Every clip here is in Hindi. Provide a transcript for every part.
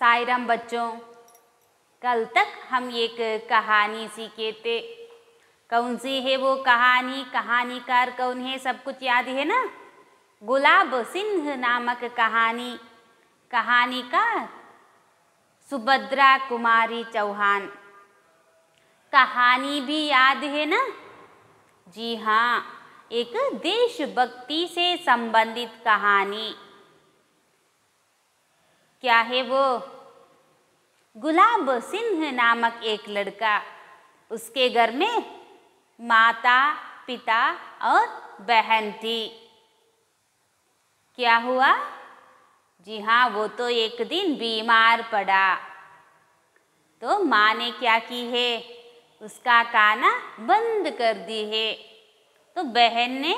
साई राम बच्चों, कल तक हम एक कहानी सीखे थे। कौन सी है वो कहानी, कहानीकार कौन है, सब कुछ याद है ना? गुलाब सिंह नामक कहानी, कहानीकार सुभद्रा कुमारी चौहान। कहानी भी याद है ना? जी हाँ, एक देशभक्ति से संबंधित कहानी। क्या है वो? गुलाब सिंह नामक एक लड़का, उसके घर में माता, पिता और बहन थी। क्या हुआ? जी हाँ, वो तो एक दिन बीमार पड़ा। तो माँ ने क्या की है, उसका खाना बंद कर दी है। तो बहन ने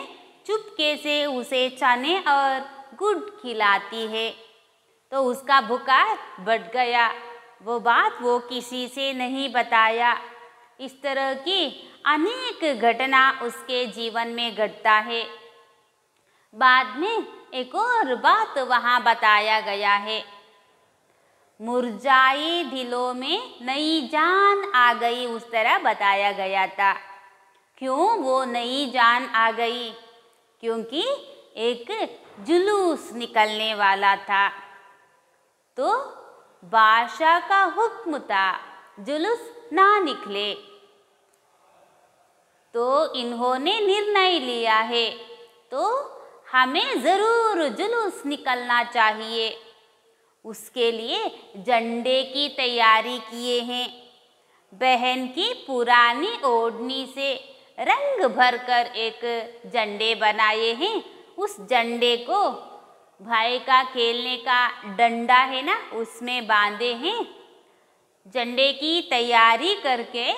चुपके से उसे चने और गुड़ खिलाती है। तो उसका बुखार बढ़ गया। वो बात वो किसी से नहीं बताया। इस तरह की अनेक घटना उसके जीवन में घटता है। बाद में एक और बात वहाँ बताया गया है। मुरझाए दिलों में नई जान आ गई, उस तरह बताया गया था। क्यों वो नई जान आ गई? क्योंकि एक जुलूस निकलने वाला था। तो बादशाह का हुक्म था जुलूस ना निकले। तो इन्होंने निर्णय लिया है, तो हमें ज़रूर जुलूस निकलना चाहिए। उसके लिए झंडे की तैयारी किए हैं। बहन की पुरानी ओढ़नी से रंग भरकर एक झंडे बनाए हैं। उस झंडे को भाई का खेलने का डंडा है ना, उसमें बांधे हैं। झंडे की तैयारी करके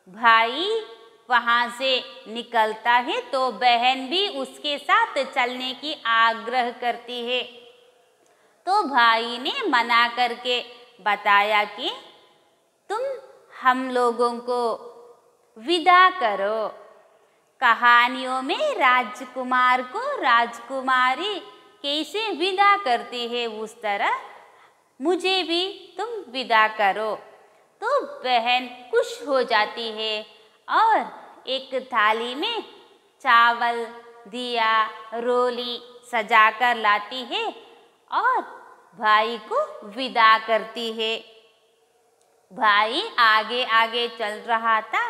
भाई वहाँ से निकलता है, तो बहन भी उसके साथ चलने की आग्रह करती है। तो भाई ने मना करके बताया कि तुम हम लोगों को विदा करो। कहानियों में राजकुमार को राजकुमारी कैसे विदा करती है, उस तरह मुझे भी तुम विदा करो। तो बहन खुश हो जाती है और एक थाली में चावल, दिया, रोली सजाकर लाती है और भाई को विदा करती है। भाई आगे आगे चल रहा था,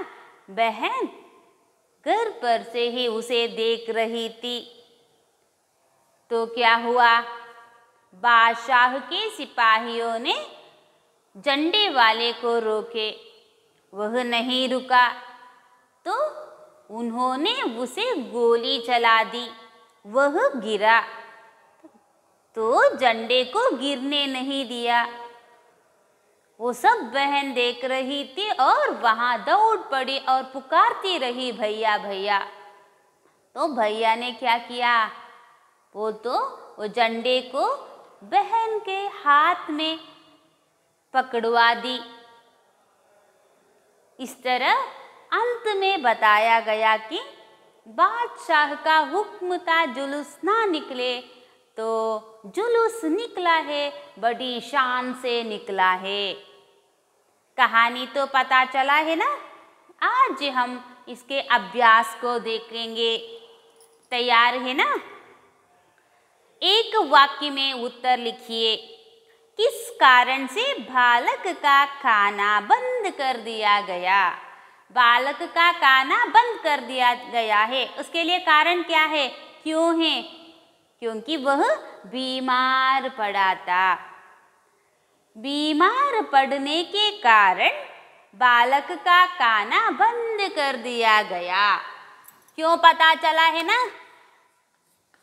बहन घर पर से ही उसे देख रही थी। तो क्या हुआ? बादशाह के सिपाहियों ने झंडे वाले को रोके, वह नहीं रुका। तो उन्होंने उसे गोली चला दी, वह गिरा। तो झंडे को गिरने नहीं दिया। वो सब बहन देख रही थी और वहाँ दौड़ पड़ी और पुकारती रही, भैया भैया। तो भैया ने क्या किया? वो झंडे को बहन के हाथ में पकड़वा दी। इस तरह अंत में बताया गया कि बादशाह का हुक्म था जुलूस ना निकले, तो जुलूस निकला है, बड़ी शान से निकला है। कहानी तो पता चला है ना? आज हम इसके अभ्यास को देखेंगे। तैयार है ना? एक वाक्य में उत्तर लिखिए। किस कारण से बालक का खाना बंद कर दिया गया? बालक का खाना बंद कर दिया गया है, उसके लिए कारण क्या है, क्यों है? क्योंकि वह बीमार पड़ा था। बीमार पड़ने के कारण बालक का खाना बंद कर दिया गया। क्यों पता चला है ना?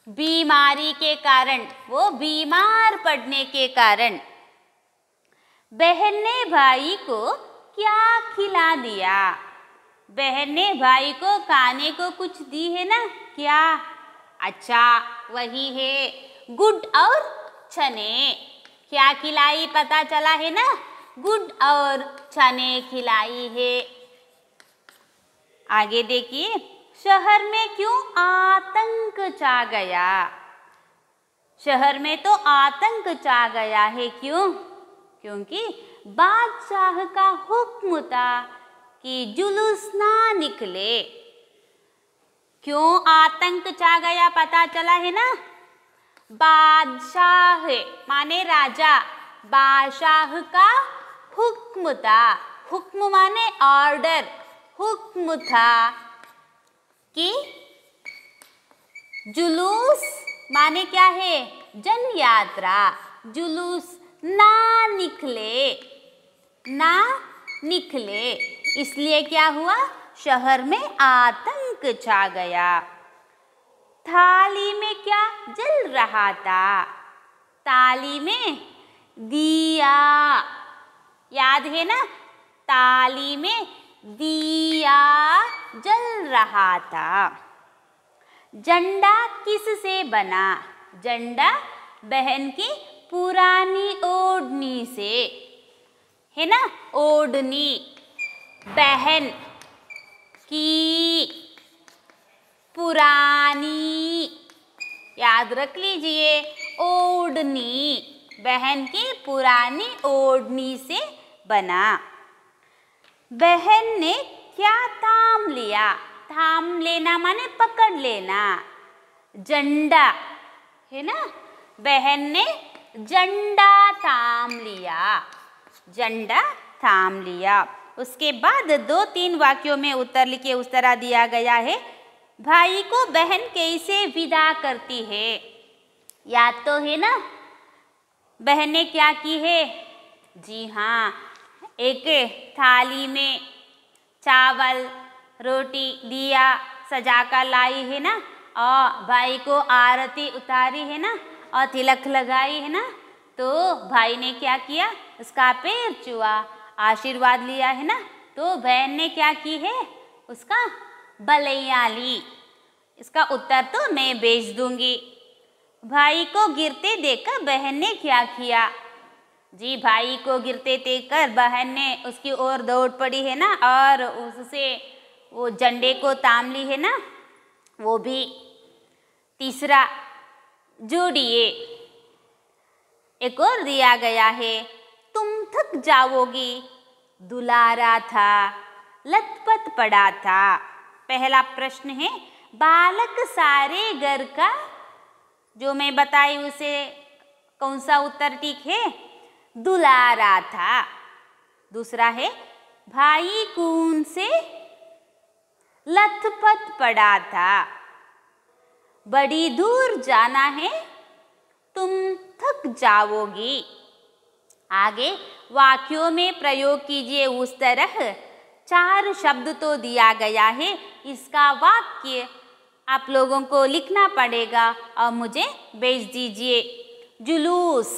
बीमारी के कारण, वो बीमार पड़ने के कारण। बहन ने भाई को क्या खिला दिया? बहन ने भाई को खाने को कुछ दी है ना? क्या? अच्छा, वही है गुड़ और चने। क्या खिलाई पता चला है ना? गुड़ और चने खिलाई है। आगे देखिए, शहर में क्यों आतंक छा गया? शहर में तो आतंक छा गया है, क्यों? क्योंकि बादशाह का हुक्म था कि जुलूस ना निकले। क्यों आतंक छा गया पता चला है ना। बादशाह माने राजा, बादशाह का हुक्म था, हुक्म माने ऑर्डर, हुक्म था कि जुलूस माने क्या है, जन यात्रा, जुलूस ना निकले, ना निकले। इसलिए क्या हुआ, शहर में आतंक छा गया। थाली में क्या जल रहा था, थाली में दिया, याद है ना, थाली में दिया जल रहा था। झंडा किससे बना, झंडा बहन की पुरानी ओढ़नी से, है ना, ओढ़नी बहन की पुरानी, याद रख लीजिए, ओढ़नी, बहन की पुरानी ओढ़नी से बना। बहन ने क्या थाम लिया, थाम लेना माने पकड़ लेना, झंडा, है ना, बहन ने झंडा थाम लिया, झंडा थाम लिया। उसके बाद 2-3 वाक्यों में उत्तर लिखिए। उस तरह दिया गया है, भाई को बहन कैसे विदा करती है, याद तो है ना। बहन ने क्या की है, जी हाँ, एक थाली में चावल रोटी दिया सजा कर लाई है ना, और भाई को आरती उतारी है ना, और तिलक लगाई है ना। तो भाई ने क्या किया, उसका पैर छुआ, आशीर्वाद लिया है ना। तो बहन ने क्या की है, उसका बलैया ली। इसका उत्तर तो मैं भेज दूंगी। भाई को गिरते देखकर बहन ने क्या किया, जी भाई को गिरते देखकर बहन ने उसकी ओर दौड़ पड़ी है ना, और उससे वो झंडे को थाम ली है ना। वो भी तीसरा जोड़िए, एक और दिया गया है, तुम थक जाओगी, दुलारा था, लथपथ पड़ा था। पहला प्रश्न है, बालक सारे घर का, जो मैं बताई उसे कौन सा उत्तर ठीक है, दुलारा था। दूसरा है, भाई कौन से लथपथ पड़ा था, बड़ी दूर जाना है, तुम थक जाओगी। आगे वाक्यों में प्रयोग कीजिए उस तरह। 4 शब्द तो दिया गया है, इसका वाक्य आप लोगों को लिखना पड़ेगा और मुझे भेज दीजिए। जुलूस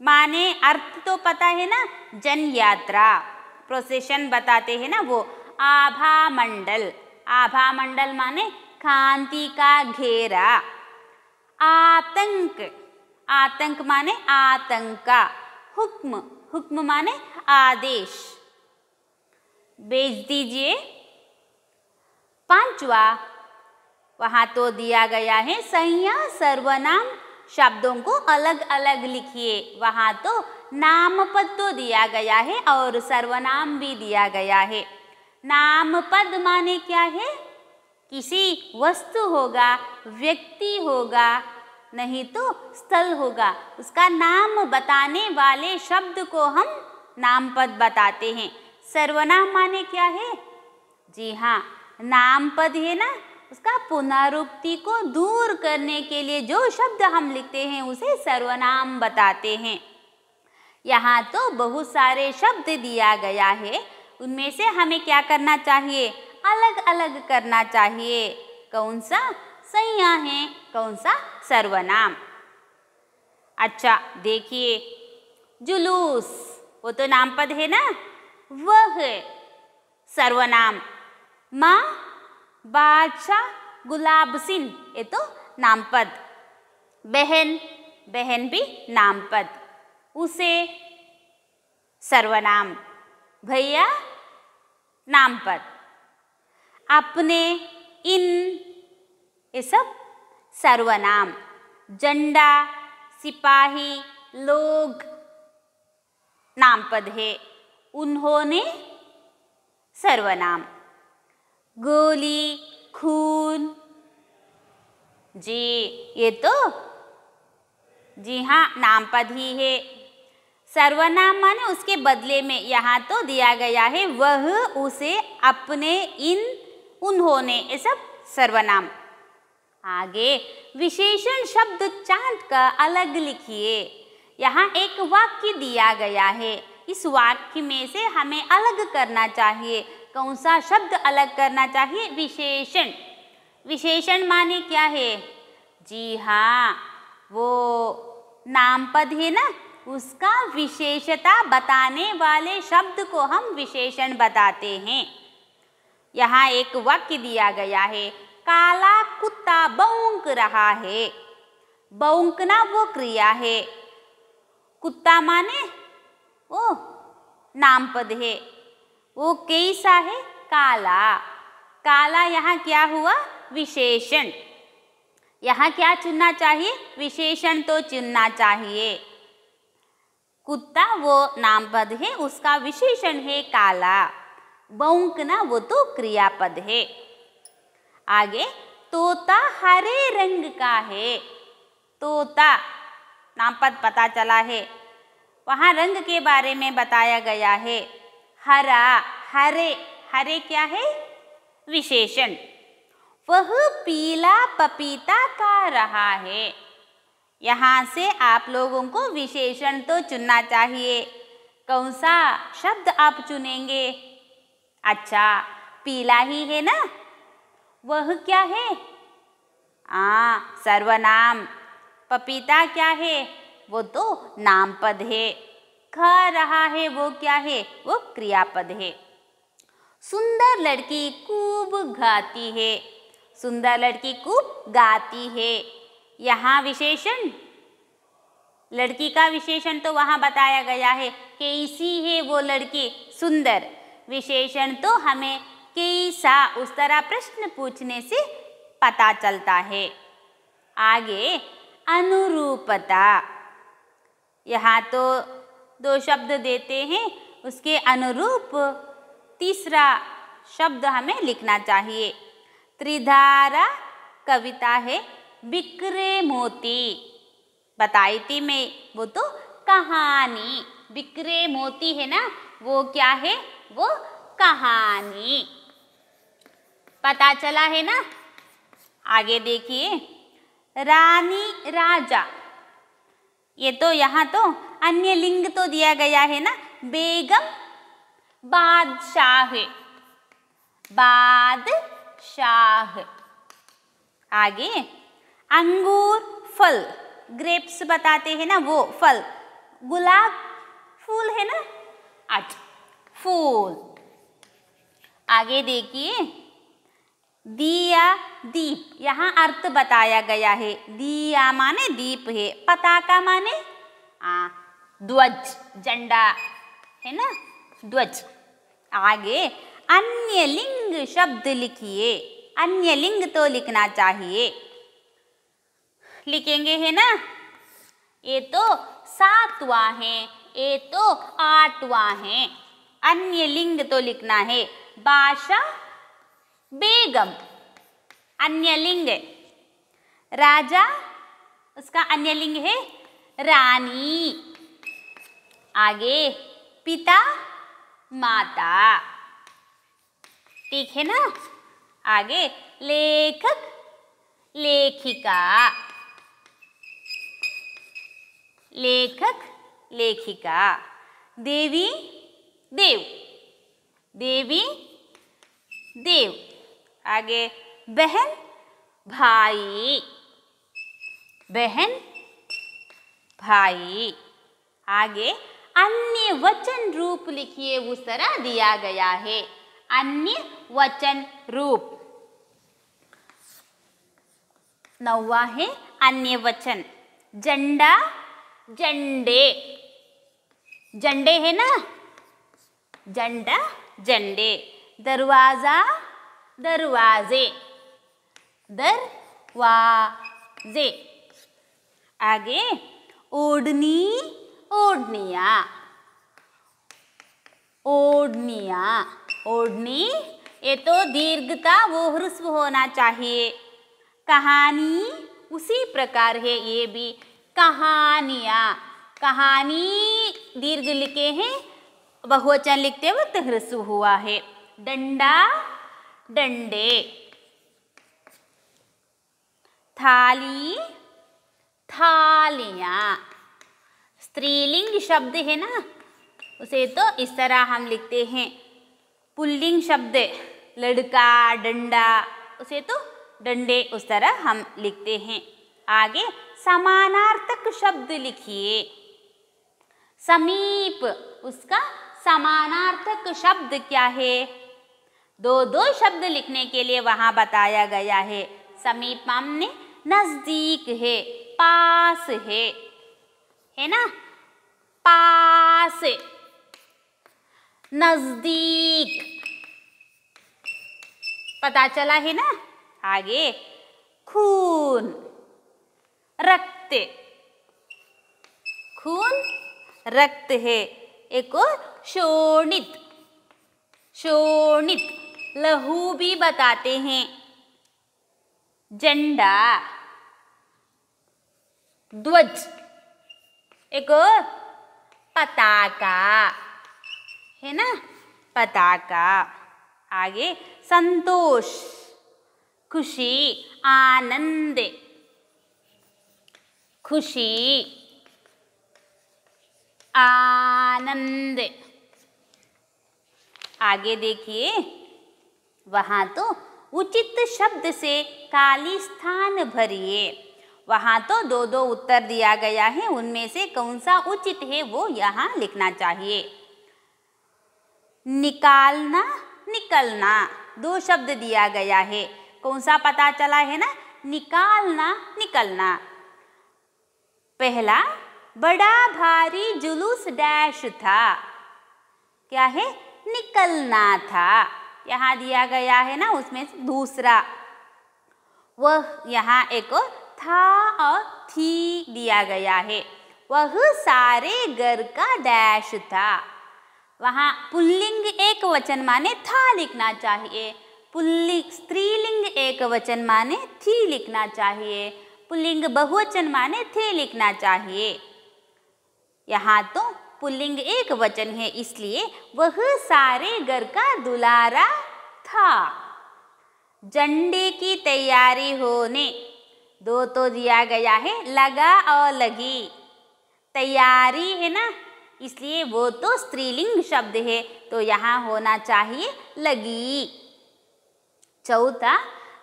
माने अर्थ तो पता है ना, जन यात्रा, प्रोसेशन बताते हैं ना वो। आभा मंडल, आभा मंडल माने कांति का घेरा। आतंक, आतंक माने आतंका। हुक्म, हुक्म माने आदेश। भेज दीजिए। 5वां, वहाँ तो दिया गया है, संज्ञा सर्वनाम शब्दों को अलग अलग लिखिए। वहाँ तो नामपद तो दिया गया है और सर्वनाम भी दिया गया है। नामपद माने क्या है, किसी वस्तु होगा, व्यक्ति होगा, नहीं तो स्थल होगा, उसका नाम बताने वाले शब्द को हम नामपद बताते हैं। सर्वनाम माने क्या है, जी हाँ, नामपद है ना, उसका पुनरुक्ति को दूर करने के लिए जो शब्द हम लिखते हैं उसे सर्वनाम बताते हैं। यहाँ तो बहुत सारे शब्द दिया गया है, उनमें से हमें क्या करना चाहिए, अलग अलग करना चाहिए। कौन सा संज्ञा है, कौन सा सर्वनाम। अच्छा देखिए, जुलूस वो तो नामपद है ना, वह सर्वनाम। माँ, बादशाह, गुलाब सिंह ये तो नामपद। बहन, बहन भी नामपद। उसे सर्वनाम। भैया नामपद। अपने, इन ये सब सर्वनाम। झंडा, सिपाही, लोग, नामपद है, उन्होंने सर्वनाम। गोली, खून, जी ये तो जी हाँ नामपद ही है। सर्वनाम माने उसके बदले में, यहाँ तो दिया गया है वह, उसे, अपने, इन, उन्होंने, ये सब सर्वनाम। आगे विशेषण शब्द चांट का अलग लिखिए। यहाँ एक वाक्य दिया गया है, इस वाक्य में से हमें अलग करना चाहिए। कौन सा शब्द अलग करना चाहिए? विशेषण। विशेषण माने क्या है? जी हाँ, वो नामपद है ना, उसका विशेषता बताने वाले शब्द को हम विशेषण बताते हैं। यहाँ एक वाक्य दिया गया है, काला कुत्ता भौंक रहा है। भौंकना वो क्रिया है, कुत्ता माने वो नामपद है। वो कैसा है? काला। काला यहाँ क्या हुआ? विशेषण। यहाँ क्या चुनना चाहिए? विशेषण तो चुनना चाहिए। कुत्ता वो नामपद है, उसका विशेषण है काला। भौंकना वो तो क्रियापद है। आगे तोता हरे रंग का है। तोता नामपद पता चला है, वहाँ रंग के बारे में बताया गया है। हरा, हरे, हरे क्या है? विशेषण। वह पीला पपीता खा रहा है। यहाँ से आप लोगों को विशेषण तो चुनना चाहिए। कौन सा शब्द आप चुनेंगे? अच्छा, पीला ही है ना, वह क्या है? सर्वनाम। पपीता क्या है? वो तो नामपद है। खा रहा है वो क्या है? वो क्रियापद है। सुंदर लड़की खूब गाती है। सुंदर लड़की खूब गाती है। यहाँ विशेषण, लड़की का विशेषण तो वहाँ बताया गया है, कैसी है वो लड़की? सुंदर। विशेषण तो हमें कैसा, उस तरह प्रश्न पूछने से पता चलता है। आगे अनुरूपता। यहाँ तो दो शब्द देते हैं, उसके अनुरूप तीसरा शब्द हमें लिखना चाहिए। त्रिधारा कविता है, बिखरे मोती। बताई थी मैं, वो तो कहानी। बिखरे मोती है ना, वो क्या है? वो कहानी। पता चला है ना? आगे देखिए, रानी राजा। ये तो यहाँ तो अन्य लिंग तो दिया गया है ना, बेगम बादशाह। बादशाह। आगे अंगूर फल, ग्रेप्स बताते हैं ना, वो फल। गुलाब फूल है ना, अच्छा फूल। आगे देखिए, दिया दीप। यहाँ अर्थ बताया गया है। दिया माने दीप है, पताका माने ध्वज, झंडा है ना, ध्वज। आगे अन्य लिंग शब्द लिखिए। अन्य लिंग तो लिखना चाहिए। लिखेंगे है ना? ये तो 7वां है, ये तो 8वां है। अन्य लिंग तो लिखना है। बादशाह, बेगम, अन्य लिंग। राजा, उसका अन्य लिंग है रानी। आगे पिता, माता, ठीक है ना? आगे लेखक, लेखिका। लेखक, लेखिका। देवी, देव, देवी, देव। आगे बहन, भाई, बहन, भाई। आगे अन्य वचन रूप लिखिए, उस तरह दिया गया है। अन्य वचन रूप। 9वां है अन्य वचन। झंडा, झंडे, झंडे है ना, झंडा, झंडे। दरवाजा, दरवाजे, दरवाजे। आगे ओढ़नी, ओढ़निया, ओढ़निया, ओढ़नी ये तो दीर्घता वो ह्रस्व होना चाहिए। कहानी उसी प्रकार है ये भी, कहानियाँ, कहानी दीर्घ लिखे हैं, बहुवचन लिखते वक्त ह्रस्व हुआ है। डंडा, डंडे। थाली, थालियाँ। स्त्रीलिंग शब्द है ना, उसे तो इस तरह हम लिखते हैं। पुल्लिंग शब्द लड़का, डंडा, उसे तो डंडे उस तरह हम लिखते हैं। आगे समानार्थक शब्द लिखिए। समीप, उसका समानार्थक शब्द क्या है? दो दो शब्द लिखने के लिए वहां बताया गया है। समीप माने नजदीक है, पास है ना, पास, नजदीक, पता चला है ना। आगे खून, रक्त, खून रक्त है। एक और शोणित, शोणित लहू भी बताते हैं। झंडा, ध्वज, एक और पताका है ना, पताका। आगे संतोष, खुशी, आनंद, खुशी, आनंद। आगे देखिए, वहां तो उचित शब्द से खाली स्थान भरिए। वहां तो दो दो उत्तर दिया गया है, उनमें से कौन सा उचित है वो यहाँ लिखना चाहिए। निकालना, निकलना, दो शब्द दिया गया है, कौन सा पता चला है ना, निकालना, निकलना। पहला, बड़ा भारी जुलूस डैश था, क्या है, निकलना था, यहाँ दिया गया है ना, उसमें से दूसरा, वह यहाँ एक था और थी दिया गया है। वह सारे घर का डैश था, वहाँ पुल्लिंग एक वचन माने था लिखना चाहिए, पुल्लिंग स्त्रीलिंग एक वचन माने थी लिखना चाहिए, पुल्लिंग बहुवचन माने थे लिखना चाहिए। यहाँ तो पुल्लिंग एक वचन है, इसलिए वह सारे घर का दुलारा था। झंडे की तैयारी होने, दो तो दिया गया है, लगा और लगी, तैयारी है ना, इसलिए वो तो स्त्रीलिंग शब्द है, तो यहाँ होना चाहिए लगी। चौथा,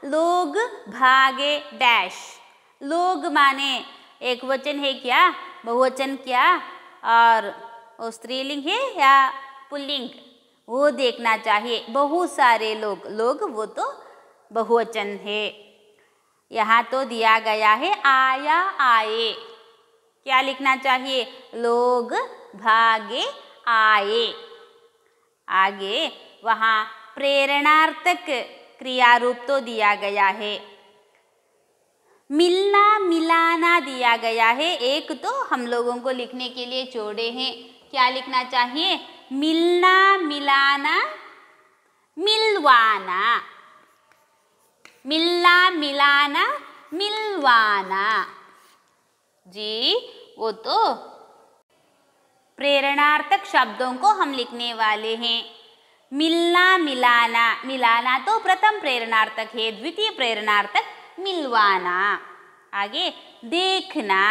लोग भागे डैश, लोग माने एक वचन है क्या, बहुवचन क्या, और वो स्त्रीलिंग है या पुल्लिंग, वो देखना चाहिए। बहुत सारे लोग, लोग वो तो बहुवचन है। यहाँ तो दिया गया है आया, आए, क्या लिखना चाहिए, लोग भागे आए। आगे वहाँ प्रेरणार्थक क्रिया रूप तो दिया गया है। मिलना, मिलाना दिया गया है, एक तो हम लोगों को लिखने के लिए छोड़े हैं, क्या लिखना चाहिए, मिलना, मिलाना, मिलवाना, मिलना, मिलाना, मिलवाना। जी, वो तो प्रेरणार्थक शब्दों को हम लिखने वाले हैं। मिलना, मिलाना, मिलाना तो प्रथम प्रेरणार्थक है, द्वितीय प्रेरणार्थक मिलवाना। आगे देखना,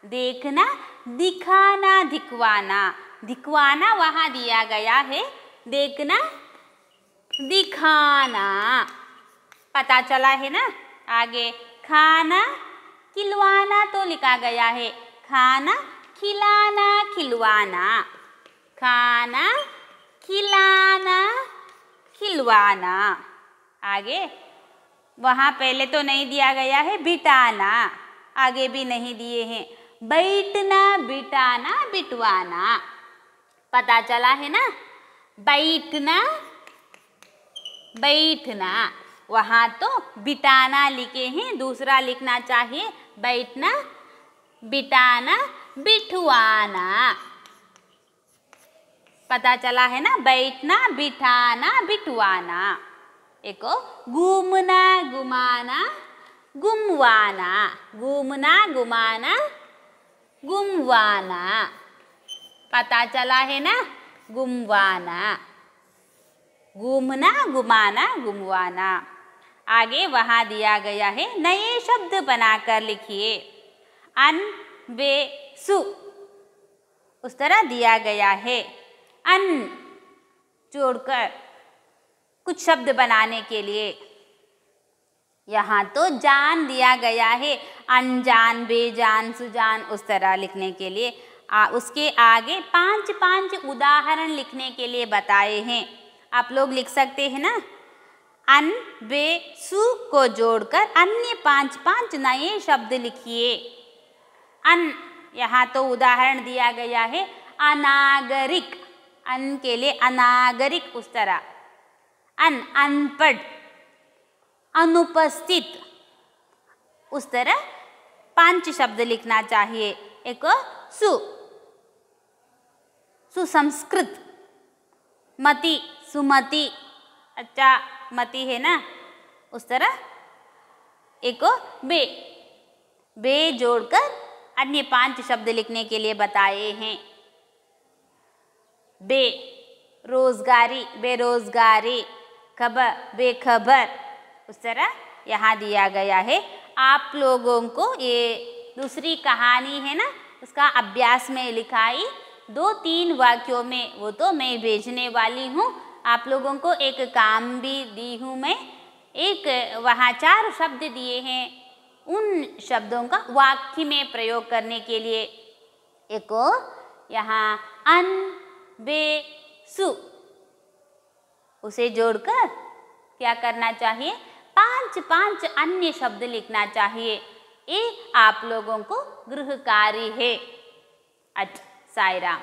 देखना, दिखाना, दिखवाना, दिखवाना वहाँ दिया गया है, देखना, दिखाना, पता चला है ना। आगे खाना, खिलवाना तो लिखा गया है, खाना, खिलाना, खिलवाना, खाना, खिलाना, खिलवाना। आगे वहाँ पहले तो नहीं दिया गया है, बिठाना, आगे भी नहीं दिए हैं, बैठना, बिठाना, बिठवाना, पता चला है ना, बैठना, बैठना, वहाँ तो बिठाना लिखे हैं, दूसरा लिखना चाहिए बैठना, बिठाना, बिठवाना, पता चला है ना, बैठना, बिठाना, बिठवाना। एक घूमना, घुमाना, घुमवाना, घूमना, घुमाना, घुमवाना। पता चला है ना, घुमवाना, घूमना, घुमाना, घुमवाना। आगे वहाँ दिया गया है, नए शब्द बनाकर लिखिए। अन, बे, सु, उस तरह दिया गया है। अन जोड़कर कुछ शब्द बनाने के लिए। यहाँ तो जान दिया गया है, अनजान, बेजान, सुजान, उस तरह लिखने के लिए। उसके आगे 5 उदाहरण लिखने के लिए बताए हैं। आप लोग लिख सकते हैं ना। अन, बे, सु को जोड़कर अन्य 5 नए शब्द लिखिए। अन, यहाँ तो उदाहरण दिया गया है, अनागरिक, अन के लिए अनागरिक, उस तरह। अन, अनपढ़, अनुपस्थित, उस तरह 5 शब्द लिखना चाहिए। एक सु, सुसंस्कृत, मति, सुमति, अच्छा मति है ना, उस तरह। एक बे, बे जोड़कर अन्य 5 शब्द लिखने के लिए बताए हैं। बे, रोजगारी, बेरोजगारी, खबर, बेखबर, उस तरह यहाँ दिया गया है। आप लोगों को ये दूसरी कहानी है ना, उसका अभ्यास में लिखाई 2-3 वाक्यों में, वो तो मैं भेजने वाली हूँ। आप लोगों को एक काम भी दी हूँ मैं। एक वहाँ 4 शब्द दिए हैं, उन शब्दों का वाक्य में प्रयोग करने के लिए। एक यहाँ अन, बे, सु, उसे जोड़कर क्या करना चाहिए, 5 अन्य शब्द लिखना चाहिए। ये आप लोगों को गृह कार्य है। अच्छा, साई राम।